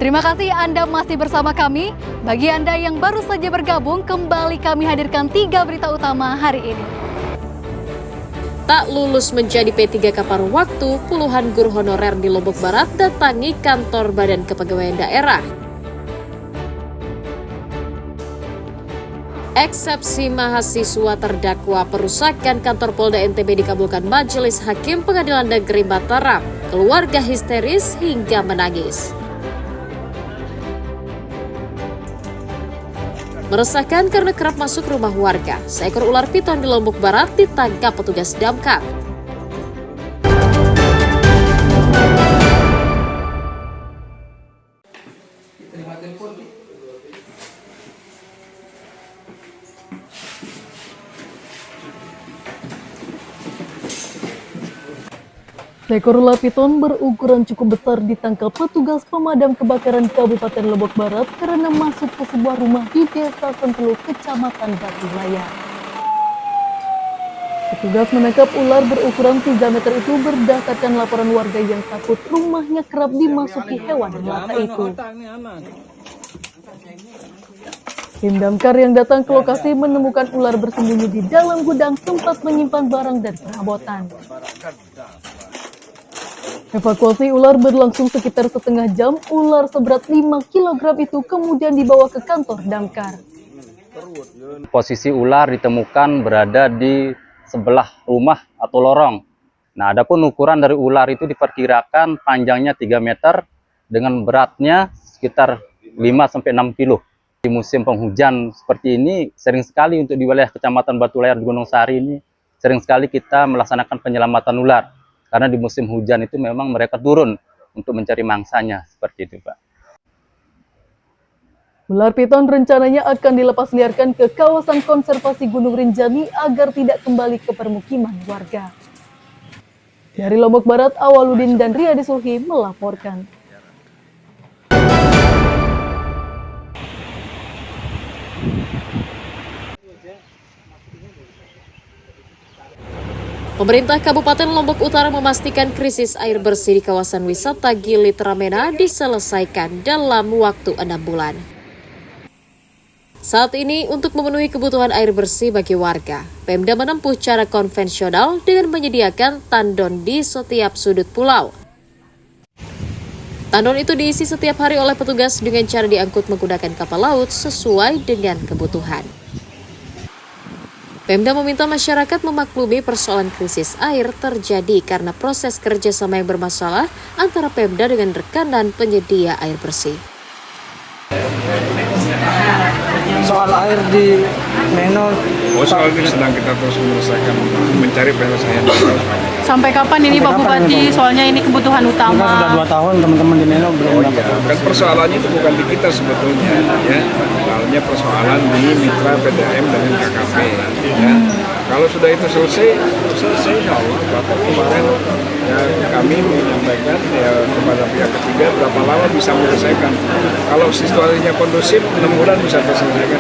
Terima kasih Anda masih bersama kami. Bagi Anda yang baru saja bergabung, kembali kami hadirkan 3 berita utama hari ini. Tak lulus menjadi P3K paruh waktu, puluhan guru honorer di Lombok Barat datangi kantor Badan Kepegawaian Daerah. Eksepsi mahasiswa terdakwa perusakan kantor Polda NTB dikabulkan Majelis Hakim Pengadilan Negeri Mataram. Keluarga histeris hingga menangis. Meresahkan karena kerap masuk rumah warga, seekor ular piton di Lombok Barat ditangkap petugas damkar. Seekor ular piton berukuran cukup besar ditangkap petugas pemadam kebakaran Kabupaten Lombok Barat karena masuk ke sebuah rumah di Desa Sentelu, Kecamatan Batu Layar. Petugas menangkap ular berukuran 3 meter itu berdasarkan laporan warga yang takut rumahnya kerap dimasuki hewan melata itu. Tim damkar yang datang ke lokasi menemukan ular bersembunyi di dalam gudang tempat menyimpan barang dan perabotan. Evakuasi ular berlangsung sekitar setengah jam. Ular seberat 5 kg itu kemudian dibawa ke kantor damkar. Posisi ular ditemukan berada di sebelah rumah atau lorong. Nah, adapun ukuran dari ular itu diperkirakan panjangnya 3 meter dengan beratnya sekitar 5-6 kilo. Di musim penghujan seperti ini sering sekali untuk di wilayah Kecamatan Batu Layar di Gunung Sari ini sering sekali kita melaksanakan penyelamatan ular. Karena di musim hujan itu memang mereka turun untuk mencari mangsanya, seperti itu, Pak. Ular piton rencananya akan dilepas liarkan ke kawasan konservasi Gunung Rinjani agar tidak kembali ke permukiman warga. Dari Lombok Barat, Awaludin dan Riyadi Sulhi melaporkan. Pemerintah Kabupaten Lombok Utara memastikan krisis air bersih di kawasan wisata Gili Tramena diselesaikan dalam waktu 6 bulan. Saat ini, untuk memenuhi kebutuhan air bersih bagi warga, Pemda menempuh cara konvensional dengan menyediakan tandon di setiap sudut pulau. Tandon itu diisi setiap hari oleh petugas dengan cara diangkut menggunakan kapal laut sesuai dengan kebutuhan. Pemda meminta masyarakat memaklumi persoalan krisis air terjadi karena proses kerjasama yang bermasalah antara Pemda dengan rekanan penyedia air bersih. Soal air di Meno. Soal ini sedang kita terus menyelesaikan, mencari penyelesaian. Sampai kapan ini Pak Bupati? Soalnya ini kebutuhan utama. Kita sudah 2 tahun teman-teman di Meno belum dapat. Kan persoalannya itu bukan di kita sebetulnya, ya. Soalnya persoalan di mitra PDAM dengan KKP. Ya. Kalau sudah itu selesai insya Allah. Bahkan kemarin ya, kami menyampaikan ya, kepada pihak ketiga berapa lama bisa menyelesaikan. Kalau situasinya kondusif, 6 bulan bisa terselesaikan.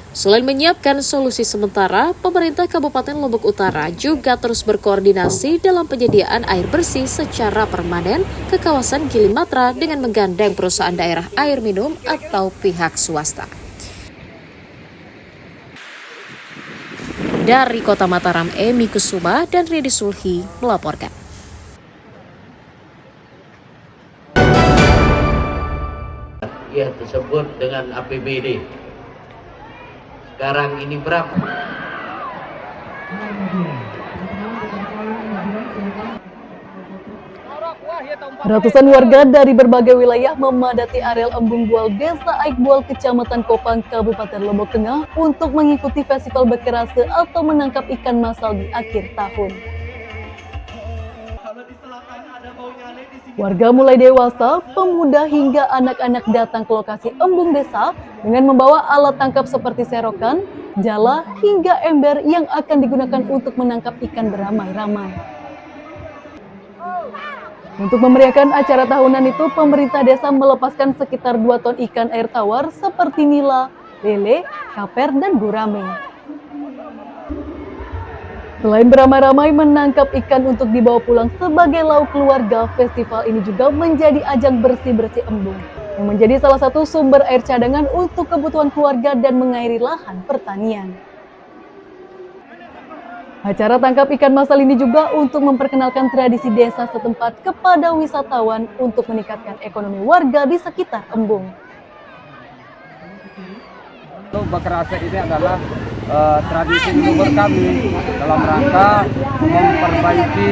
Selain menyiapkan solusi sementara, pemerintah Kabupaten Lombok Utara juga terus berkoordinasi dalam penyediaan air bersih secara permanen ke kawasan Gili Matra dengan menggandeng perusahaan daerah air minum atau pihak swasta. Dari Kota Mataram, Emi Kusuma dan Riyadi Sulhi melaporkan. Yang tersebut dengan APBD. Sekarang ini berapa? Ratusan warga dari berbagai wilayah memadati areal Embung Bual Desa Aikbual, Kecamatan Kopang, Kabupaten Lombok Tengah untuk mengikuti festival Bekerase atau menangkap ikan massal di akhir tahun. Warga mulai dewasa, pemuda hingga anak-anak datang ke lokasi embung desa dengan membawa alat tangkap seperti serokan, jala, hingga ember yang akan digunakan untuk menangkap ikan beramai-ramai. Untuk memeriahkan acara tahunan itu, pemerintah desa melepaskan sekitar 2 ton ikan air tawar seperti nila, lele, kaper, dan gurame. Selain beramai-ramai menangkap ikan untuk dibawa pulang sebagai lauk keluarga, festival ini juga menjadi ajang bersih-bersih embung yang menjadi salah satu sumber air cadangan untuk kebutuhan keluarga dan mengairi lahan pertanian. Acara tangkap ikan massal ini juga untuk memperkenalkan tradisi desa setempat kepada wisatawan untuk meningkatkan ekonomi warga di sekitar embung. Bekerasa ini adalah tradisi leluhur kami dalam rangka memperbaiki,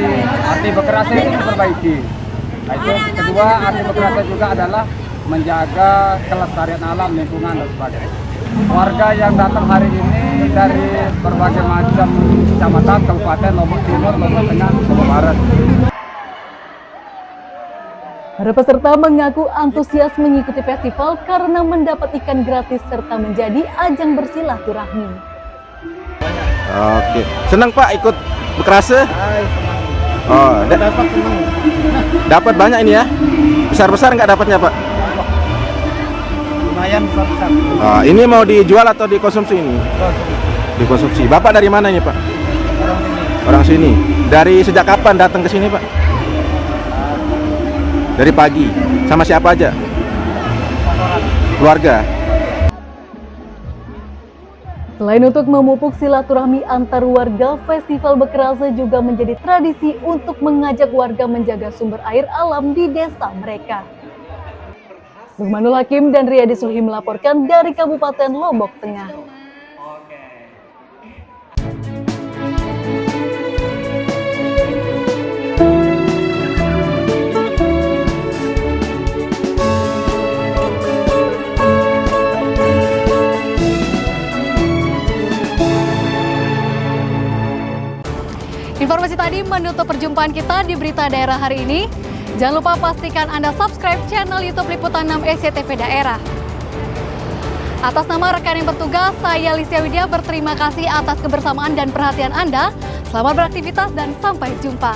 arti bekerasa itu memperbaiki. Nah, itu kedua, arti bekerasa juga adalah menjaga kelestarian alam, lingkungan dan sebagainya. Warga yang datang hari ini dari berbagai macam kecamatan, kabupaten, Lombok Timur, Lombok Tengah, Lombok Barat. Para peserta mengaku antusias mengikuti festival karena mendapat ikan gratis serta menjadi ajang bersilaturahmi. Oke, senang Pak ikut bekerasa? Oh, dapat banyak ini ya? Besar-besar nggak dapatnya Pak? Lumayan besar. Oh, ini mau dijual atau dikonsumsi ini? Dikonsumsi. Bapak dari mana ini Pak? Orang sini. Dari sejak kapan datang ke sini Pak? Dari pagi. Sama siapa aja? Keluarga. Selain untuk memupuk silaturahmi antar warga, festival Bekerasa juga menjadi tradisi untuk mengajak warga menjaga sumber air alam di desa mereka. Lukmanul Hakim dan Riyadi Sulhi melaporkan dari Kabupaten Lombok Tengah. Informasi tadi menutup perjumpaan kita di Berita Daerah hari ini. Jangan lupa pastikan Anda subscribe channel YouTube Liputan 6 SCTV Daerah. Atas nama rekan yang bertugas, saya Lisya Widya berterima kasih atas kebersamaan dan perhatian Anda. Selamat beraktivitas dan sampai jumpa.